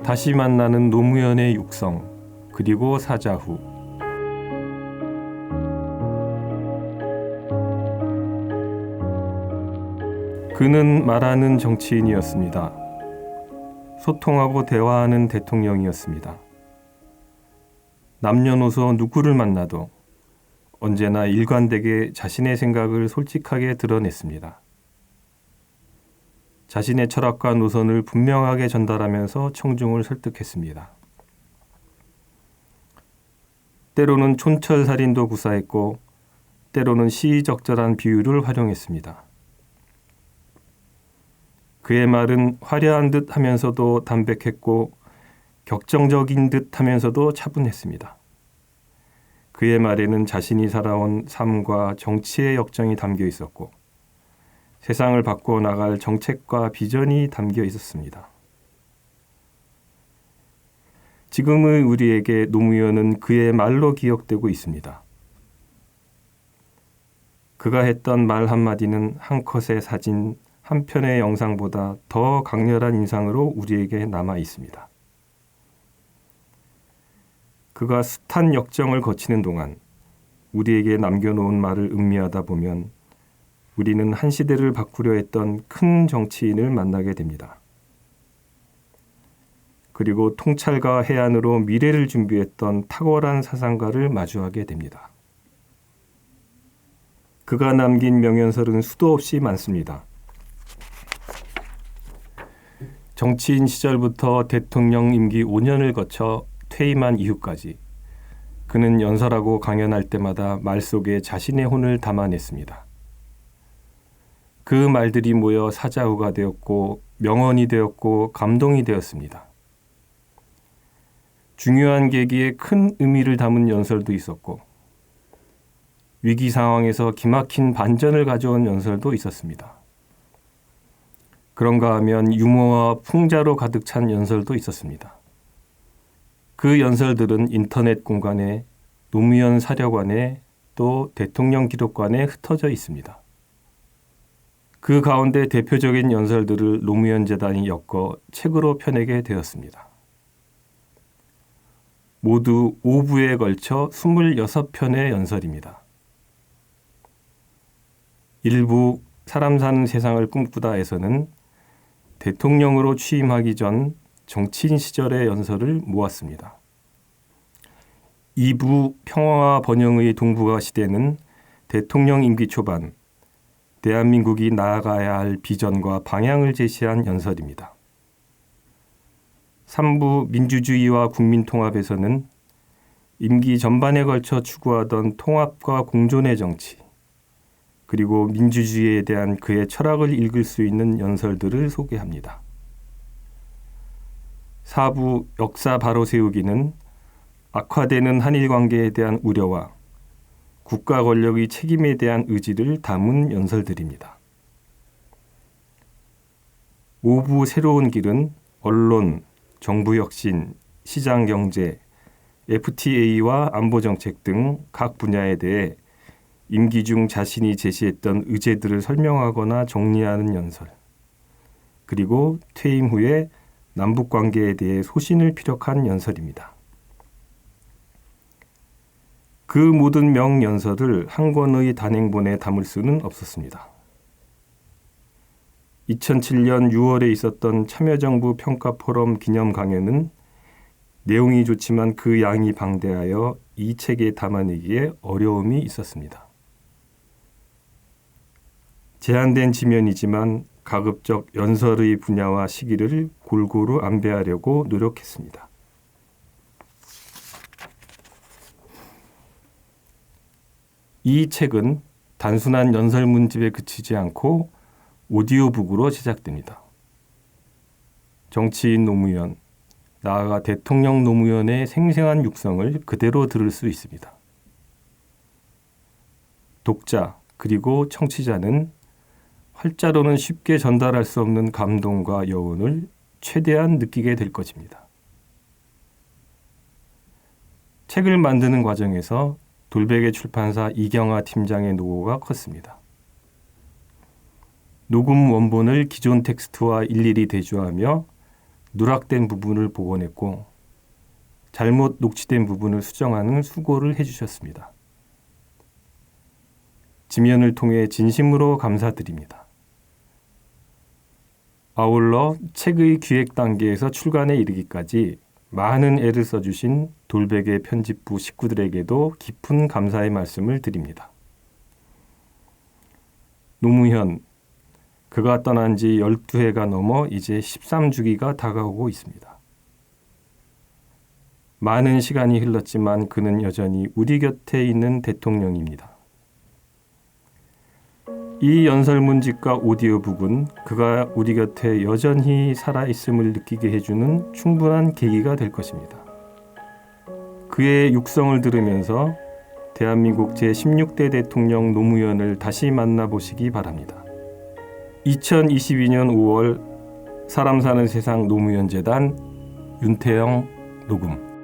다시 만나는 노무현의 육성, 그리고 사자후. 그는 말하는 정치인이었습니다. 소통하고 대화하는 대통령이었습니다. 남녀노소 누구를 만나도 언제나 일관되게 자신의 생각을 솔직하게 드러냈습니다. 자신의 철학과 노선을 분명하게 전달하면서 청중을 설득했습니다. 때로는 촌철살인도 구사했고 때로는 시의적절한 비유를 활용했습니다. 그의 말은 화려한 듯 하면서도 담백했고 격정적인 듯 하면서도 차분했습니다. 그의 말에는 자신이 살아온 삶과 정치의 역정이 담겨 있었고 세상을 바꿔 나갈 정책과 비전이 담겨 있었습니다. 지금의 우리에게 노무현은 그의 말로 기억되고 있습니다. 그가 했던 말 한마디는 한 컷의 사진, 한 편의 영상보다 더 강렬한 인상으로 우리에게 남아 있습니다. 그가 숱한 역정을 거치는 동안 우리에게 남겨놓은 말을 음미하다 보면 우리는 한 시대를 바꾸려 했던 큰 정치인을 만나게 됩니다. 그리고 통찰과 해안으로 미래를 준비했던 탁월한 사상가를 마주하게 됩니다. 그가 남긴 명연설은 수도 없이 많습니다. 정치인 시절부터 대통령 임기 5년을 거쳐 퇴임한 이후까지 그는 연설하고 강연할 때마다 말 속에 자신의 혼을 담아냈습니다. 그 말들이 모여 사자후가 되었고 명언이 되었고 감동이 되었습니다. 중요한 계기에 큰 의미를 담은 연설도 있었고 위기 상황에서 기막힌 반전을 가져온 연설도 있었습니다. 그런가 하면 유머와 풍자로 가득 찬 연설도 있었습니다. 그 연설들은 인터넷 공간에 노무현 사려관에 또 대통령 기록관에 흩어져 있습니다. 그 가운데 대표적인 연설들을 노무현 재단이 엮어 책으로 펴내게 되었습니다. 모두 5부에 걸쳐 26편의 연설입니다. 1부 사람 사는 세상을 꿈꾸다에서는 대통령으로 취임하기 전 정치인 시절의 연설을 모았습니다. 2부 평화와 번영의 동북아 시대는 대통령 임기 초반 대한민국이 나아가야 할 비전과 방향을 제시한 연설입니다. 3부 민주주의와 국민통합에서는 임기 전반에 걸쳐 추구하던 통합과 공존의 정치, 그리고 민주주의에 대한 그의 철학을 읽을 수 있는 연설들을 소개합니다. 4부 역사 바로 세우기는 악화되는 한일 관계에 대한 우려와 국가 권력의 책임에 대한 의지를 담은 연설들입니다. 5부 새로운 길은 언론, 정부 혁신, 시장 경제, FTA와 안보 정책 등 각 분야에 대해 임기 중 자신이 제시했던 의제들을 설명하거나 정리하는 연설, 그리고 퇴임 후에 남북 관계에 대해 소신을 피력한 연설입니다. 그 모든 명연설을 한 권의 단행본에 담을 수는 없었습니다. 2007년 6월에 있었던 참여정부 평가포럼 기념 강연은 내용이 좋지만 그 양이 방대하여 이 책에 담아내기에 어려움이 있었습니다. 제한된 지면이지만 가급적 연설의 분야와 시기를 골고루 안배하려고 노력했습니다. 이 책은 단순한 연설문집에 그치지 않고 오디오북으로 제작됩니다. 정치인 노무현, 나아가 대통령 노무현의 생생한 육성을 그대로 들을 수 있습니다. 독자 그리고 청취자는 활자로는 쉽게 전달할 수 없는 감동과 여운을 최대한 느끼게 될 것입니다. 책을 만드는 과정에서 돌베개 출판사 이경아 팀장의 노고가 컸습니다. 녹음 원본을 기존 텍스트와 일일이 대조하며 누락된 부분을 복원했고 잘못 녹취된 부분을 수정하는 수고를 해주셨습니다. 지면을 통해 진심으로 감사드립니다. 아울러 책의 기획 단계에서 출간에 이르기까지 많은 애를 써주신 돌베개 편집부 식구들에게도 깊은 감사의 말씀을 드립니다. 노무현, 그가 떠난 지 12해가 넘어 이제 13주기가 다가오고 있습니다. 많은 시간이 흘렀지만 그는 여전히 우리 곁에 있는 대통령입니다. 이 연설문집과 오디오북은 그가 우리 곁에 여전히 살아있음을 느끼게 해주는 충분한 계기가 될 것입니다. 그의 육성을 들으면서 대한민국 제16대 대통령 노무현을 다시 만나보시기 바랍니다. 2022년 5월 사람 사는 세상 노무현 재단 윤태영 녹음.